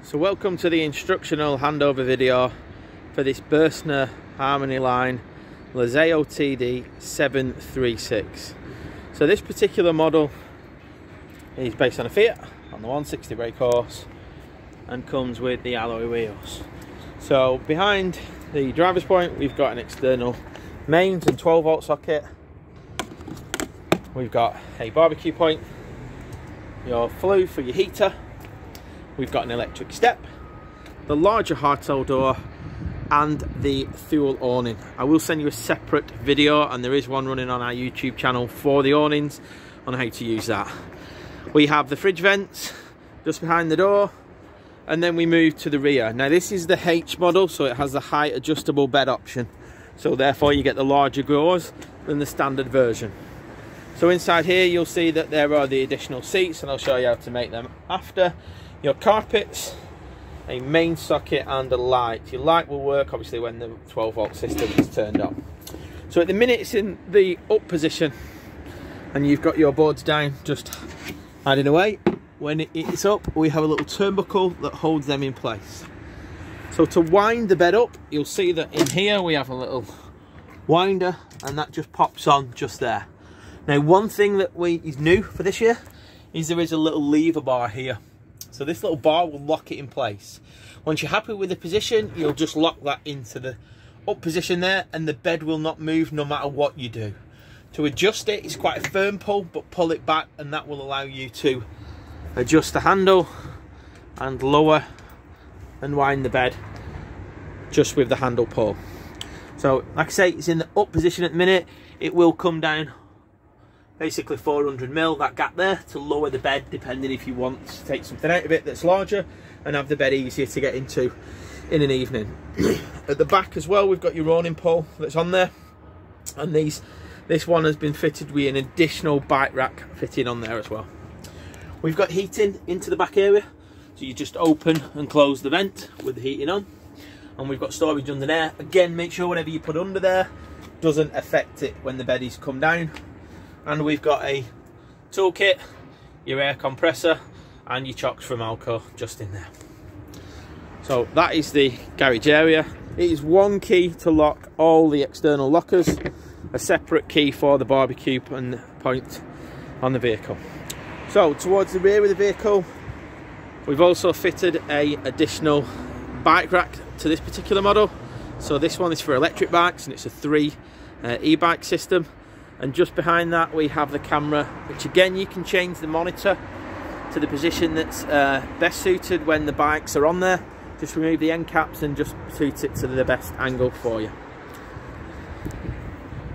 So welcome to the instructional handover video for this Burstner Harmony line Lyseo TD 736. So this particular model is based on a Fiat on the 160 brake horse and comes with the alloy wheels. So behind the driver's point we've got an external mains and 12 volt socket. We've got a barbecue point, your flue for your heater. We've got an electric step, the larger hardtail door and the fuel awning. I will send you a separate video, and there is one running on our YouTube channel for the awnings on how to use that. We have the fridge vents just behind the door, and then we move to the rear. Now this is the H model, so it has the height adjustable bed option, so therefore you get the larger drawers than the standard version. So inside here you'll see that there are the additional seats, and I'll show you how to make them after. Your carpets, a main socket and a light. Your light will work obviously when the 12 volt system is turned on. So at the minute it's in the up position and you've got your boards down just hiding away. When it's up we have a little turnbuckle that holds them in place. So to wind the bed up, you'll see that in here we have a little winder and that just pops on just there. Now one thing that is new for this year is there is a little lever bar here. So this little bar will lock it in place. Once you're happy with the position, you'll just lock that into the up position there, and the bed will not move no matter what you do. To adjust it, it's quite a firm pull, but pull it back and that will allow you to adjust the handle and lower and wind the bed just with the handle pull. So like I say, it's in the up position at the minute. It will come down basically 400 mil, that gap there, to lower the bed depending if you want to take something out of it that's larger and have the bed easier to get into in an evening. At the back as well we've got your awning pole that's on there, and this one has been fitted with an additional bike rack fitting on there as well. We've got heating into the back area, so you just open and close the vent with the heating on, and we've got storage under there. Again, make sure whatever you put under there doesn't affect it when the bed is come down. And we've got a toolkit, your air compressor and your chocks from Alco just in there. So that is the garage area. It is one key to lock all the external lockers, a separate key for the barbecue and point on the vehicle. So towards the rear of the vehicle we've also fitted a additional bike rack to this particular model. So this one is for electric bikes and it's a 3 e-bike system. And just behind that we have the camera, which again you can change the monitor to the position that's best suited when the bikes are on there. Just remove the end caps and just suit it to the best angle for you.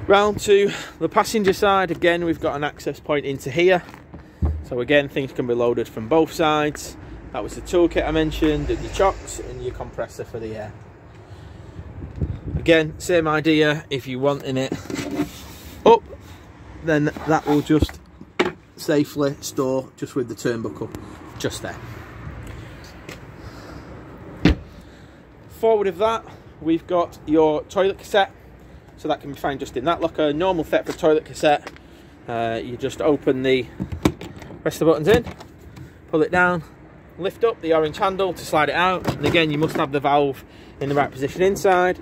Round to the passenger side, again we've got an access point into here. So again things can be loaded from both sides. That was the toolkit I mentioned, and your chocks and your compressor for the air. Again, same idea, if you want in it up, then that will just safely store just with the turnbuckle just there. Forward of that we've got your toilet cassette, so that can be found just in that locker. Normal fit for toilet cassette. You just open the press the buttons in, pull it down, lift up the orange handle to slide it out, and again you must have the valve in the right position inside.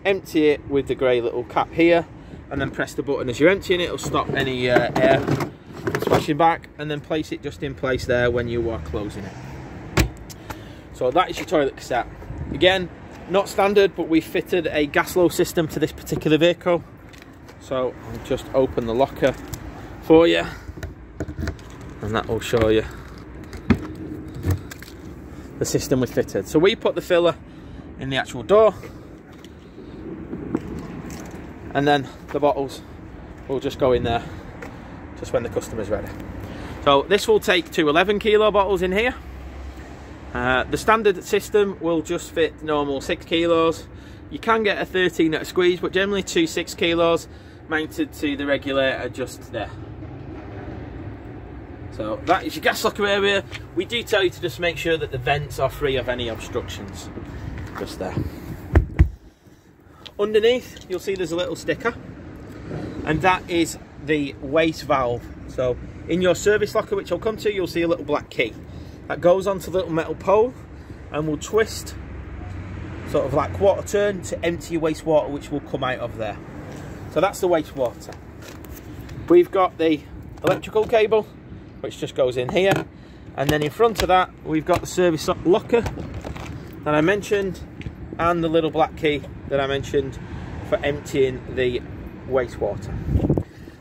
Empty it with the grey little cap here, and then press the button as you're emptying it. It'll stop any air from splashing back, and then place it just in place there when you are closing it. So that is your toilet cassette. Again, not standard, but we fitted a gas flow system to this particular vehicle. So I'll just open the locker for you, and that will show you the system we fitted. So we put the filler in the actual door, and then the bottles will just go in there just when the customer's ready. So this will take 2 11 kilo bottles in here. The standard system will just fit normal 6 kilos. You can get a 13 at a squeeze, but generally 2 6 kilos mounted to the regulator just there. So that is your gas locker area. We do tell you to just make sure that the vents are free of any obstructions just there. Underneath you'll see there's a little sticker, and that is the waste valve. So in your service locker, which I'll come to, you'll see a little black key that goes onto the little metal pole and we'll twist sort of like quarter turn to empty your wastewater, which will come out of there. So that's the wastewater. We've got the electrical cable, which just goes in here, and then in front of that we've got the service locker that I mentioned, and the little black key that I mentioned for emptying the wastewater.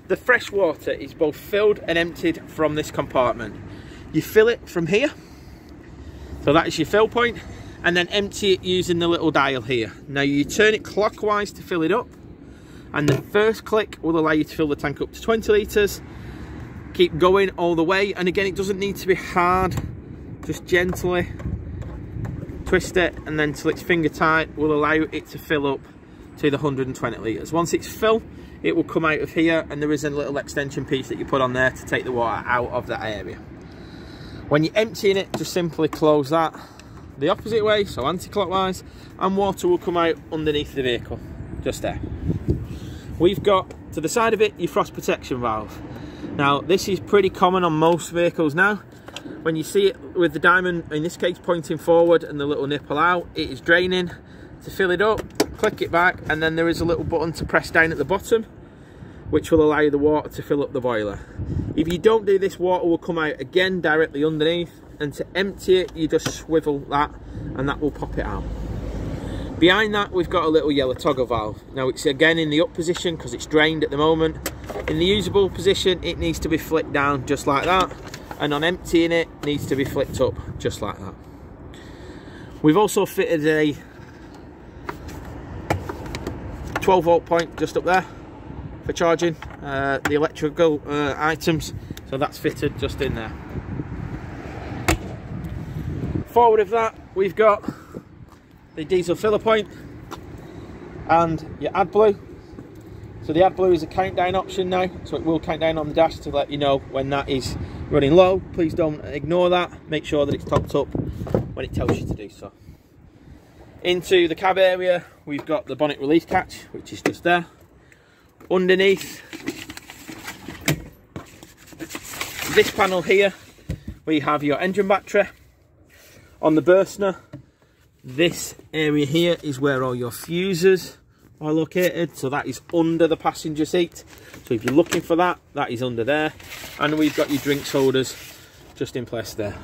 The fresh water is both filled and emptied from this compartment. You fill it from here, so that is your fill point, and then empty it using the little dial here. Now you turn it clockwise to fill it up, and the first click will allow you to fill the tank up to 20 litres. Keep going all the way, and again, it doesn't need to be hard, just gently twist it, and then till it's finger tight will allow it to fill up to the 120 litres. Once it's full, it will come out of here, and there is a little extension piece that you put on there to take the water out of that area. When you're emptying it, just simply close that the opposite way, so anti-clockwise, and water will come out underneath the vehicle, just there. We've got to the side of it your frost protection valve. Now this is pretty common on most vehicles now. When you see it with the diamond, in this case pointing forward, and the little nipple out, it is draining. To fill it up, click it back, and then there is a little button to press down at the bottom, which will allow the water to fill up the boiler. If you don't do this, water will come out again directly underneath, and to empty it you just swivel that and that will pop it out. Behind that we've got a little yellow toggle valve. Now it's again in the up position because it's drained at the moment. In the usable position it needs to be flicked down just like that, and on emptying it needs to be flicked up just like that. We've also fitted a 12 volt point just up there for charging the electrical items, so that's fitted just in there. Forward of that we've got the diesel filler point and your AdBlue. So the AdBlue is a countdown option now, so it will count down on the dash to let you know when that is running low. Please don't ignore that, make sure that it's topped up when it tells you to do so. Into the cab area we've got the bonnet release catch, which is just there. Underneath this panel here we have your engine battery. On the Burstner, this area here is where all your fuses are located, so that is under the passenger seat. So if you're looking for that, that is under there. And we've got your drinks holders just in place there.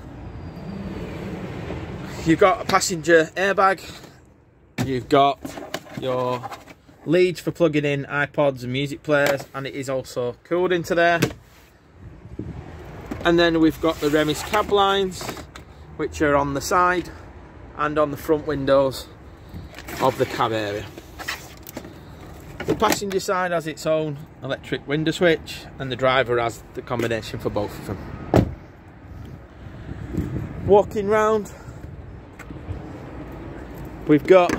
You've got a passenger airbag, you've got your leads for plugging in iPods and music players, and it is also cooled into there. And then we've got the Remis cab lines, which are on the side and on the front windows of the cab area. The passenger side has its own electric window switch, and the driver has the combination for both of them. Walking round, we've got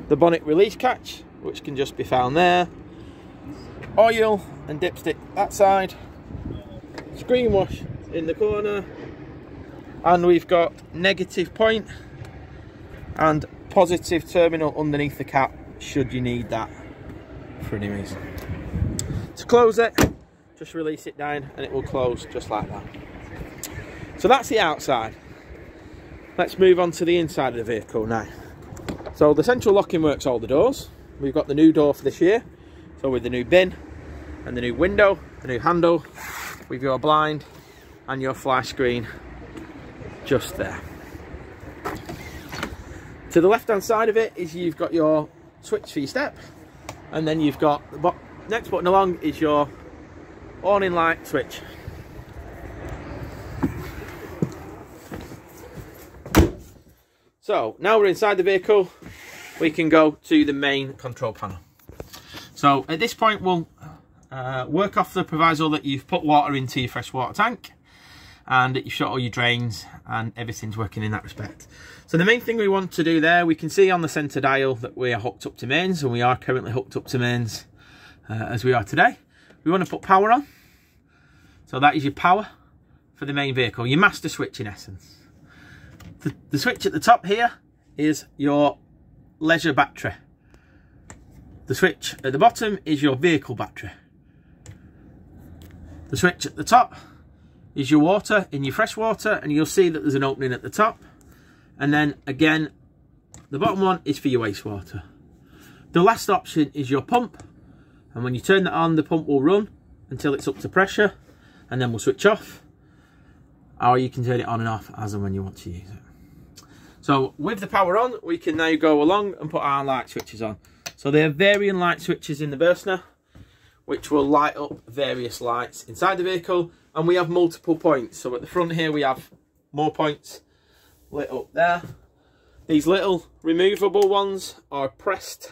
the bonnet release catch, which can just be found there. Oil and dipstick that side. Screen wash in the corner. And we've got negative point and positive terminal underneath the cap, should you need that for any reason. To close it, just release it down and it will close just like that. So that's the outside. Let's move on to the inside of the vehicle now. So the central locking works all the doors. We've got the new door for this year, so with the new bin and the new window, the new handle, with your blind and your flash screen just there. To the left hand side of it is you've got your switch for your step, and then you've got the next button along is your awning light switch. So now we're inside the vehicle, we can go to the main control panel. So at this point we'll work off the proviso that you've put water into your freshwater tank and that you've shut all your drains and everything's working in that respect. So the main thing we want to do there, we can see on the centre dial that we are hooked up to mains, and we are currently hooked up to mains as we are today. We want to put power on. So that is your power for the main vehicle, your master switch in essence. The switch at the top here is your leisure battery. The switch at the bottom is your vehicle battery. The switch at the top is your water in your fresh water, and you'll see that there's an opening at the top. And then again, the bottom one is for your wastewater. The last option is your pump. And when you turn that on, the pump will run until it's up to pressure, and then we'll switch off. Or you can turn it on and off as and when you want to use it. So with the power on, we can now go along and put our light switches on. So there are varying light switches in the Burstner, which will light up various lights inside the vehicle. And we have multiple points. So at the front here, we have more points lit up there. These little removable ones are pressed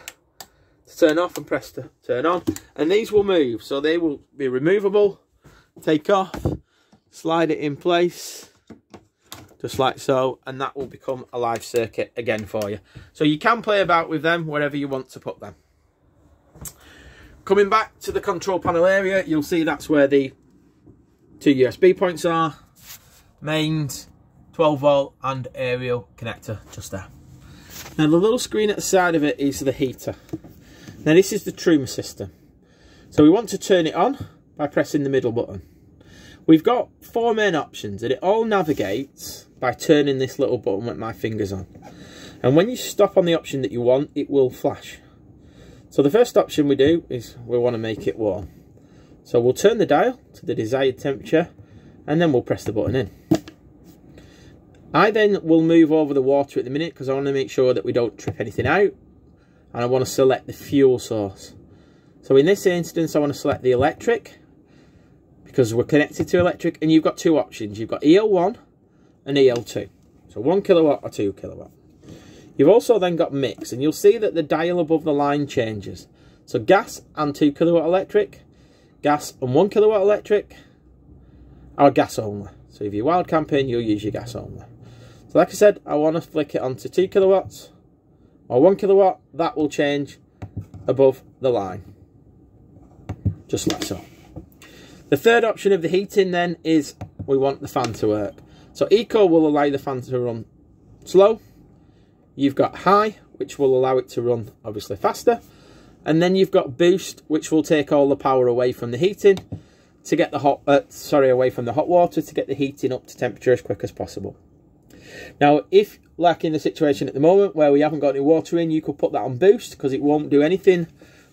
to turn off and pressed to turn on. And these will move. So they will be removable, take off, slide it in place, just like so. And that will become a live circuit again for you. So you can play about with them wherever you want to put them. Coming back to the control panel area, you'll see that's where the 2 USB points are. Mains, 12 volt and aerial connector just there. Now the little screen at the side of it is the heater. Now this is the trim system. So we want to turn it on by pressing the middle button. We've got 4 main options and it all navigates by turning this little button with my fingers on. And when you stop on the option that you want, it will flash. So the first option we do is we want to make it warm. So we'll turn the dial to the desired temperature and then we'll press the button in. I then will move over the water at the minute because I want to make sure that we don't trip anything out. And I want to select the fuel source. So in this instance, I want to select the electric because we're connected to electric. And you've got 2 options. You've got EL1 and EL2. So 1 kilowatt or 2 kilowatt. You've also then got mix. And you'll see that the dial above the line changes. So gas and 2 kilowatt electric. Gas and 1 kilowatt electric. Or gas only. So if you're wild camping, you'll use your gas only. So like I said, I want to flick it onto 2 kilowatts or 1 kilowatt. That will change above the line, just like so. The third option of the heating then is we want the fan to work. So Eco will allow the fan to run slow. You've got High, which will allow it to run obviously faster. And then you've got Boost, which will take all the power away from the heating to get the away from the hot water to get the heating up to temperature as quick as possible. Now, if, like in the situation at the moment where we haven't got any water in, you could put that on Boost because it won't do anything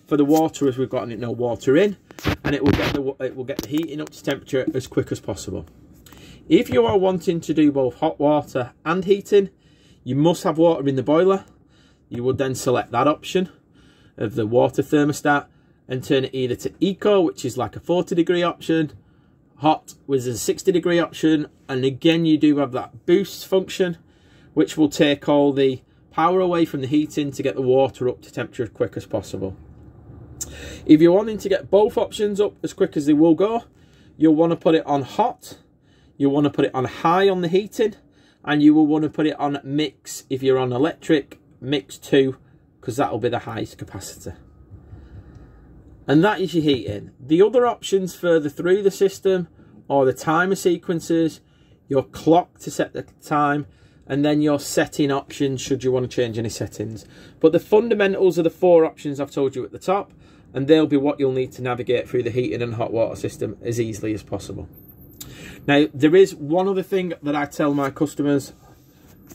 for the water as we've got no water in, and it will get the heating up to temperature as quick as possible. If you are wanting to do both hot water and heating, you must have water in the boiler. You would then select that option of the water thermostat and turn it either to Eco, which is like a 40-degree option, Hot, which is a 60-degree option, and again you do have that boost function, which will take all the power away from the heating to get the water up to temperature as quick as possible. If you're wanting to get both options up as quick as they will go, you'll want to put it on hot, you'll want to put it on high on the heating, and you will want to put it on mix if you're on electric, mix 2, because that will be the highest capacity. And that is your heating. The other options further through the system are the timer sequences, your clock to set the time, and then your setting options should you want to change any settings. But the fundamentals are the 4 options I've told you at the top, and they'll be what you'll need to navigate through the heating and hot water system as easily as possible. Now, there is one other thing that I tell my customers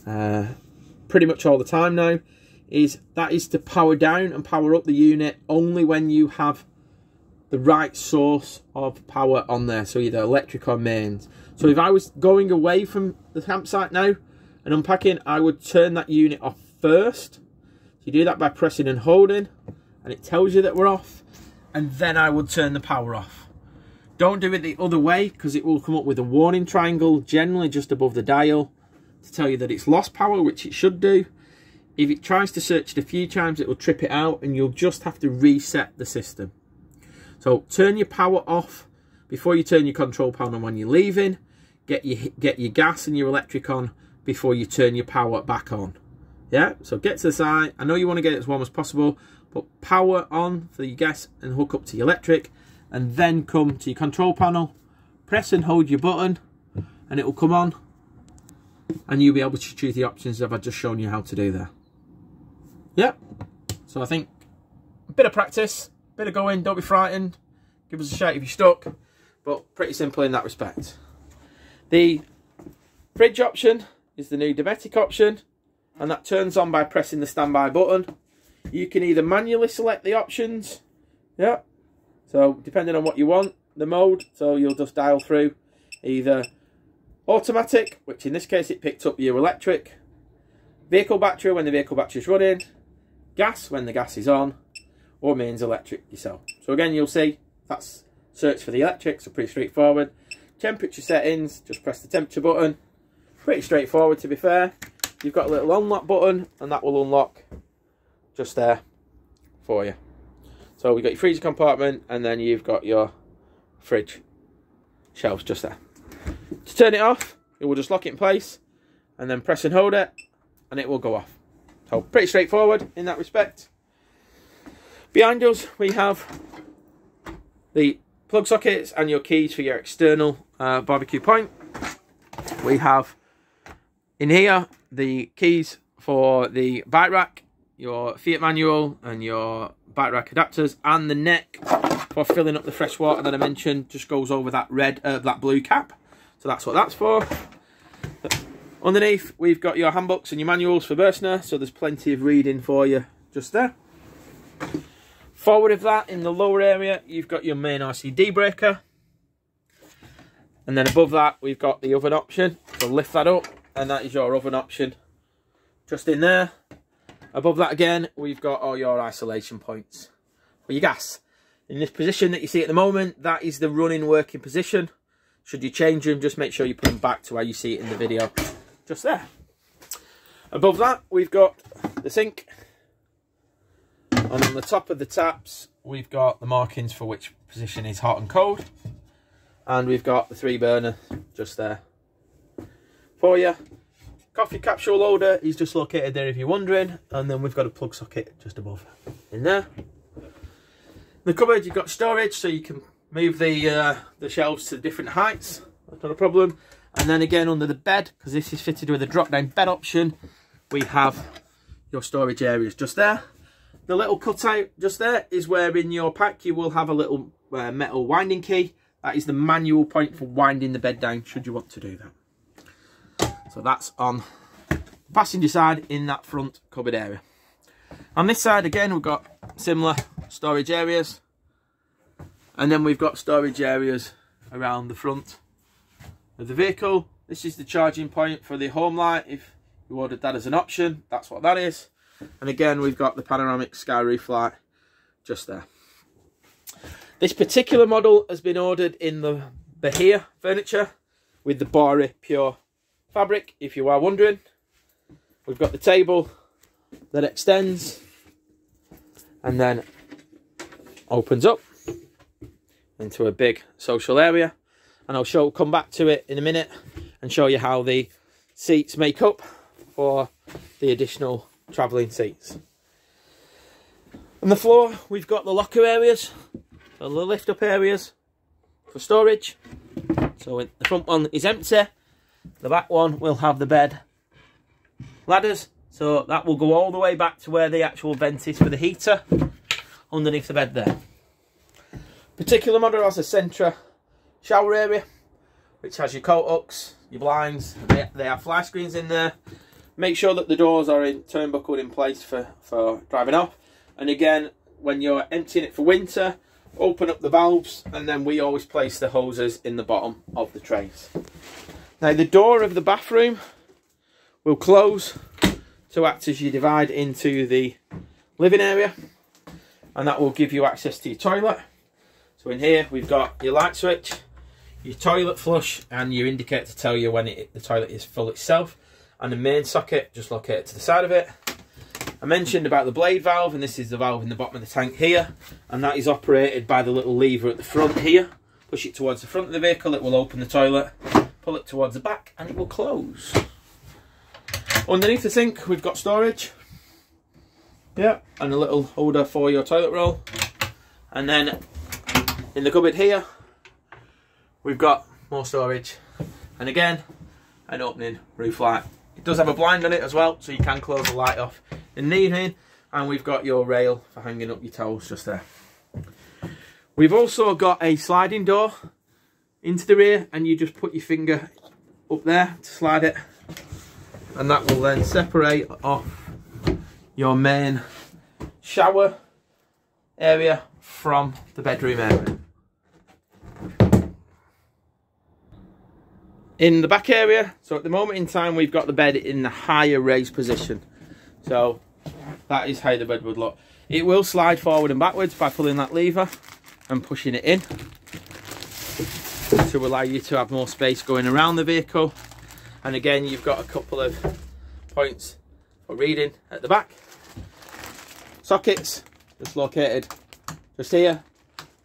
pretty much all the time now, is to power down and power up the unit only when you have the right source of power on there, so either electric or mains. So if I was going away from the campsite now and unpacking, I would turn that unit off first. So you do that by pressing and holding, and it tells you that we're off, and then I would turn the power off. Don't do it the other way, because it will come up with a warning triangle, generally just above the dial, to tell you that it's lost power, which it should do. If it tries to search it a few times, it will trip it out, and you'll just have to reset the system. So turn your power off before you turn your control panel on when you're leaving. Get your gas and your electric on before you turn your power back on. Yeah, so get to the side. I know you want to get it as warm as possible, but power on for your gas and hook up to your electric, and then come to your control panel, press and hold your button, and it will come on, and you'll be able to choose the options that I've just shown you how to do there. Yeah, so I think a bit of practice, bit of going, don't be frightened, give us a shout if you're stuck, but pretty simple in that respect. The fridge option is the new domestic option. and that turns on by pressing the standby button. You can either manually select the options, yeah, so depending on what you want, the mode, so you'll just dial through either automatic, which in this case it picked up your electric, vehicle battery when the vehicle battery is running, gas when the gas is on, or mains electric yourself. So again, you'll see that's search for the electric, so pretty straightforward. Temperature settings, just press the temperature button. Pretty straightforward, to be fair. You've got a little unlock button, and that will unlock just there for you. So we've got your freezer compartment, and then you've got your fridge shelves just there. To turn it off, it will just lock it in place, and then press and hold it, and it will go off. So pretty straightforward in that respect. Behind us, we have the plug sockets and your keys for your external barbecue point. We have in here the keys for the bike rack, your Fiat manual and your bike rack adapters, and the neck for filling up the fresh water that I mentioned just goes over that that blue cap. So that's what that's for. Underneath, we've got your handbooks and your manuals for Burstner, so there's plenty of reading for you just there. Forward of that, in the lower area, you've got your main RCD breaker. And then above that, we've got the oven option. So lift that up, and that is your oven option just in there. Above that again, we've got all your isolation points for your gas. In this position that you see at the moment, that is the running working position. Should you change them, just make sure you put them back to how you see it in the video. Just there. Above that, we've got the sink. And on the top of the taps, we've got the markings for which position is hot and cold. And we've got the 3 burner just there for you. Coffee capsule holder is just located there if you're wondering. And then we've got a plug socket just above in there. In the cupboard, you've got storage, so you can move the shelves to different heights. That's not a problem. And then again, under the bed, because this is fitted with a drop-down bed option, we have your storage areas just there. The little cutout just there is where in your pack you will have a little metal winding key. That is the manual point for winding the bed down, should you want to do that. So that's on the passenger side in that front cupboard area. On this side again, we've got similar storage areas. And then we've got storage areas around the front of the vehicle. This is the charging point for the home light. If you ordered that as an option, that's what that is. And again, we've got the panoramic sky roof light just there. This particular model has been ordered in the Bahia furniture with the Bari pure fabric, if you are wondering. We've got the table that extends and then opens up into a big social area. And I'll come back to it in a minute and show you how the seats make up for the additional travelling seats. On the floor, we've got the locker areas, so the lift up areas for storage. So the front one is empty. The back one will have the bed ladders, so that will go all the way back to where the actual vent is for the heater underneath the bed there. Particular model has a centre shower area, which has your coat hooks, your blinds. They have fly screens in there. Make sure that the doors are turnbuckled in place for driving off. And again, when you're emptying it for winter, open up the valves, and then we always place the hoses in the bottom of the trays. Now the door of the bathroom will close to act as you divide into the living area, and that will give you access to your toilet. So in here we've got your light switch, your toilet flush, and your indicator to tell you when the toilet is full itself, and the main socket just located to the side of it. I mentioned about the blade valve, and this is the valve in the bottom of the tank here, and that is operated by the little lever at the front here. Push it towards the front of the vehicle, it will open the toilet. Pull it towards the back and it will close. Underneath the sink we've got storage, yeah, and a little holder for your toilet roll. And then in the cupboard here we've got more storage, and again an opening roof light. It does have a blind on it as well, so you can close the light off in the evening. And we've got your rail for hanging up your towels just there. We've also got a sliding door into the rear, and you just put your finger up there to slide it and that will then separate off your main shower area from the bedroom area. In the back area, so at the moment in time we've got the bed in the higher raised position, so that is how the bed would look. It will slide forward and backwards by pulling that lever and pushing it in to allow you to have more space going around the vehicle. And again, you've got a couple of points for reading at the back. Sockets just located just here.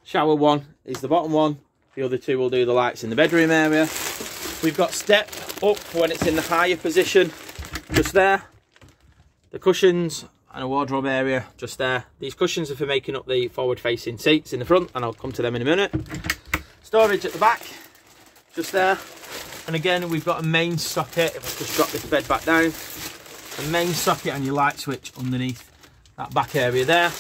Shower one is the bottom one, the other two will do the lights in the bedroom area. We've got step up when it's in the higher position just there. The cushions and a wardrobe area just there. These cushions are for making up the forward facing seats in the front, and I'll come to them in a minute. Storage at the back just there. And again, we've got a main socket. If I just drop this bed back down, a main socket and your light switch underneath that back area there.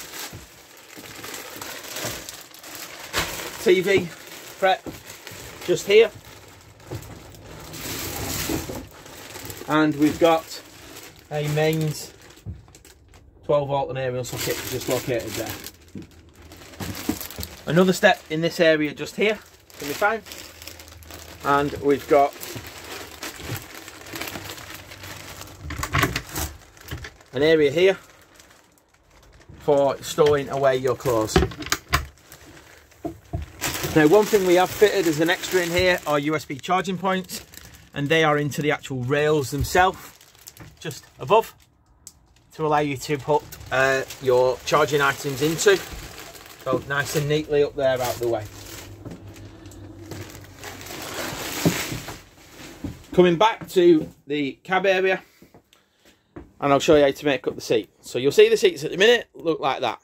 TV prep just here. And we've got a mains 12-volt and aerial socket just located there. Another step in this area just here can be found. And we've got an area here for storing away your clothes. Now, one thing we have fitted as an extra in here are USB charging points, and they are into the actual rails themselves, just above, to allow you to put your charging items into. So nice and neatly up there out the way. Coming back to the cab area, and I'll show you how to make up the seat. So you'll see the seats at the minute look like that.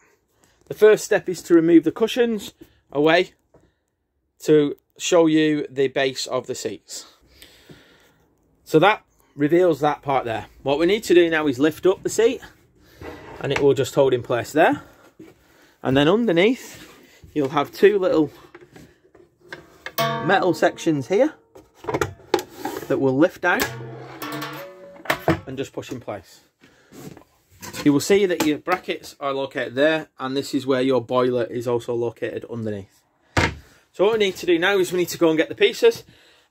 The first step is to remove the cushions away to show you the base of the seats. So that reveals that part there. What we need to do now is lift up the seat, and it will just hold in place there. And then underneath, you'll have two little metal sections here that will lift down and just push in place. You will see that your brackets are located there, and this is where your boiler is also located underneath. So what we need to do now is we need to go and get the pieces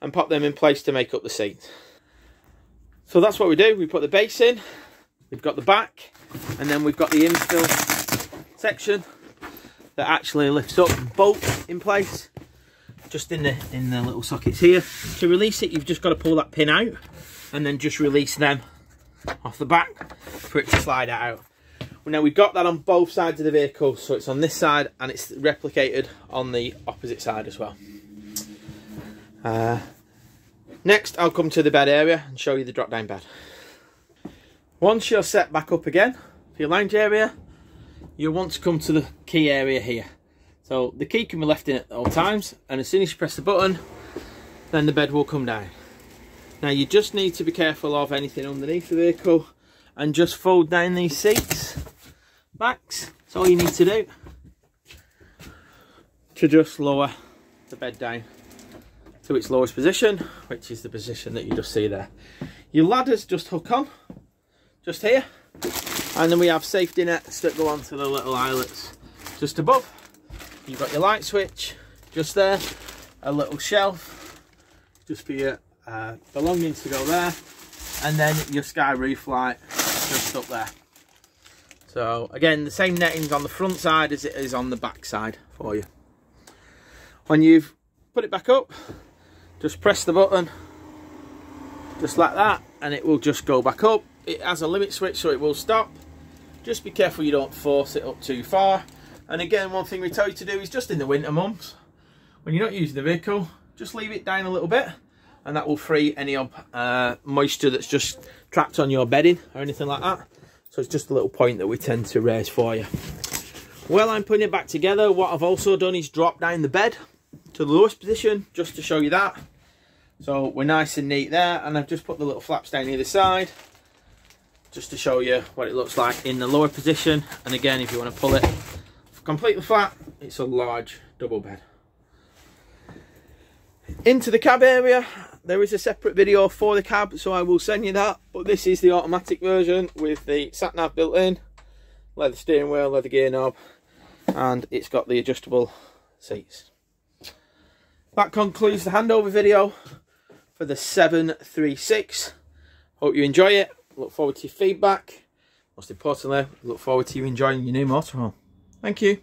and pop them in place to make up the seat. So that's what we do. We put the base in, we've got the back, and then we've got the infill section that actually lifts up and bolts in place just in the little sockets here. To release it, you've just got to pull that pin out and then just release them off the back for it to slide out. Well, now we've got that on both sides of the vehicle, so it's on this side and it's replicated on the opposite side as well. Next, I'll come to the bed area and show you the drop down bed. Once you're set back up again for your lounge area, you'll want to come to the key area here. So the key can be left in at all times, and as soon as you press the button, then the bed will come down. Now you just need to be careful of anything underneath the vehicle and just fold down these seats backs. That's all you need to do to just lower the bed down to its lowest position, which is the position that you just see there. Your ladders just hook on just here, and then we have safety nets that go onto the little eyelets just above. You've got your light switch just there, a little shelf just for your belongings to go there, and then your sky roof light just up there. So again, the same netting's on the front side as it is on the back side for you. When you've put it back up, just press the button just like that, and it will just go back up. It has a limit switch, so it will stop. Just be careful you don't force it up too far. And again, one thing we tell you to do is just in the winter months, when you're not using the vehicle, just leave it down a little bit, and that will free any moisture that's just trapped on your bedding or anything like that. So it's just a little point that we tend to raise for you. While I'm putting it back together, what I've also done is drop down the bed to the lowest position, just to show you that. So we're nice and neat there, and I've just put the little flaps down either side just to show you what it looks like in the lower position. And again, if you want to pull it completely flat, it's a large double bed. Into the cab area, there is a separate video for the cab, so I will send you that. But this is the automatic version with the sat nav built in, leather steering wheel, leather gear knob, and it's got the adjustable seats. That concludes the handover video for the 736. Hope you enjoy it. Look forward to your feedback. Most importantly, look forward to you enjoying your new motorhome. Thank you.